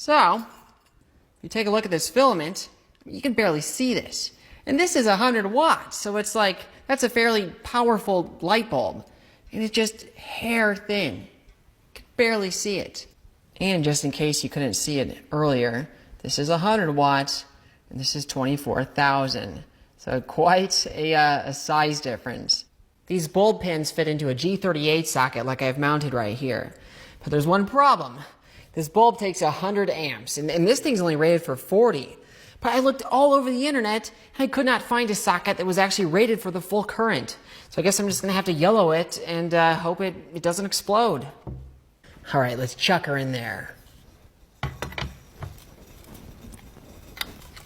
So, if you take a look at this filament, you can barely see this. And this is 100 watts, so it's like, that's a fairly powerful light bulb. And it's just hair thin. You can barely see it. And just in case you couldn't see it earlier, this is 100 watts, and this is 24,000. So quite a size difference. These bulb pins fit into a G38 socket like I've mounted right here. But there's one problem. This bulb takes 100 amps, and this thing's only rated for 40. But I looked all over the internet, and I could not find a socket that was actually rated for the full current. So I guess I'm just going to have to yellow it and hope it doesn't explode. All right, let's chuck her in there.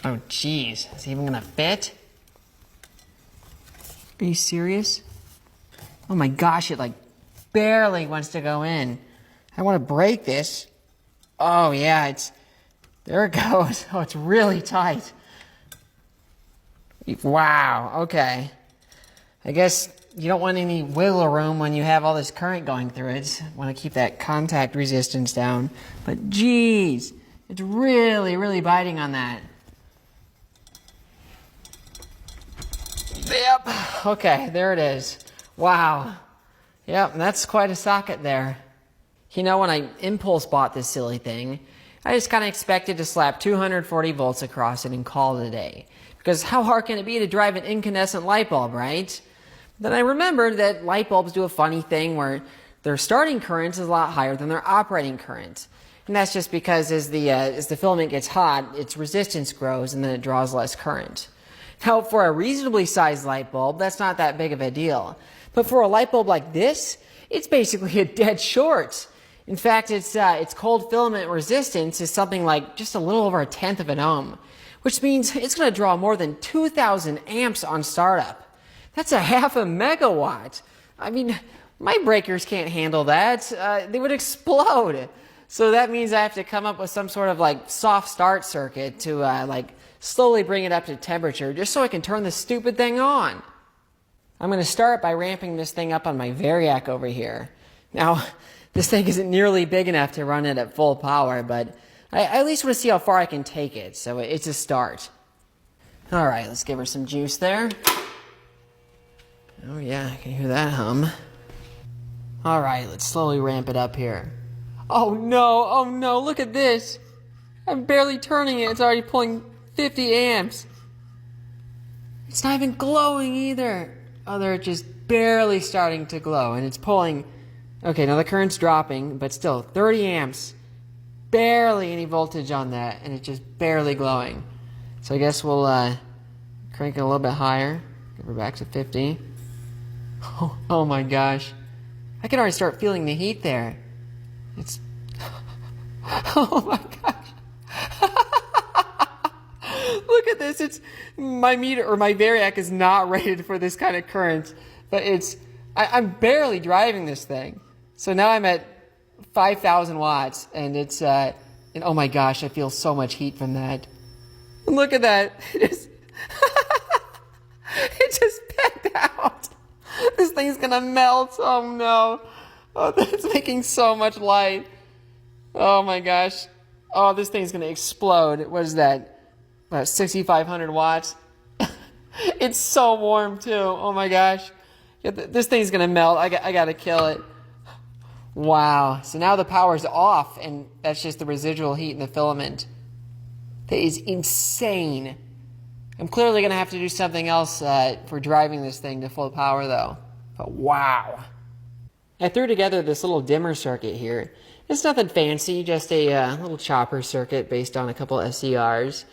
Oh, jeez. Is it even going to fit? Are you serious? Oh my gosh, it like barely wants to go in. I want to break this. Oh yeah, there it goes. Oh, it's really tight. Wow, okay. I guess you don't want any wiggle room when you have all this current going through it. You want to keep that contact resistance down. But geez, it's really, really biting on that. Yep, okay, there it is. Wow. Yep, that's quite a socket there. You know, when I impulse bought this silly thing, I just kind of expected to slap 240 volts across it and call it a day. Because how hard can it be to drive an incandescent light bulb, right? Then I remembered that light bulbs do a funny thing where their starting current is a lot higher than their operating current. And that's just because as the filament gets hot, its resistance grows and then it draws less current. Now, for a reasonably sized light bulb, that's not that big of a deal. But for a light bulb like this, it's basically a dead short. In fact, its cold filament resistance is something like just a little over 1/10 of an ohm, which means it's going to draw more than 2,000 amps on startup. That's 0.5 megawatt. I mean, my breakers can't handle that. They would explode. So that means I have to come up with some sort of like soft start circuit to like slowly bring it up to temperature just so I can turn this stupid thing on. I'm going to start by ramping this thing up on my Variac over here. Now, this thing isn't nearly big enough to run it at full power, but I at least want to see how far I can take it, so it's a start. All right, let's give her some juice there. Oh yeah, I can hear that hum. All right, let's slowly ramp it up here. Oh no, look at this. I'm barely turning it, it's already pulling 50 amps. It's not even glowing either. Oh, they're just barely starting to glow, and it's pulling. Okay, now the current's dropping, but still 30 amps. Barely any voltage on that, and it's just barely glowing. So I guess we'll crank it a little bit higher. Get her back to 50. Oh my gosh. I can already start feeling the heat there. It's... Oh my gosh. Look at this. It's my meter, or my Variac is not rated for this kind of current, but I'm barely driving this thing. So now I'm at 5,000 watts, and it's, and oh my gosh, I feel so much heat from that. Look at that. It just pegged out. This thing's gonna melt. Oh no. Oh, it's making so much light. Oh my gosh. Oh, this thing's gonna explode. What is that? About 6,500 watts. It's so warm too. Oh my gosh. This thing's gonna melt. I gotta kill it. Wow. So now the power's off, and that's just the residual heat in the filament. That is insane. I'm clearly gonna have to do something else for driving this thing to full power though. But wow. I threw together this little dimmer circuit here. It's nothing fancy, just a little chopper circuit based on a couple SCRs.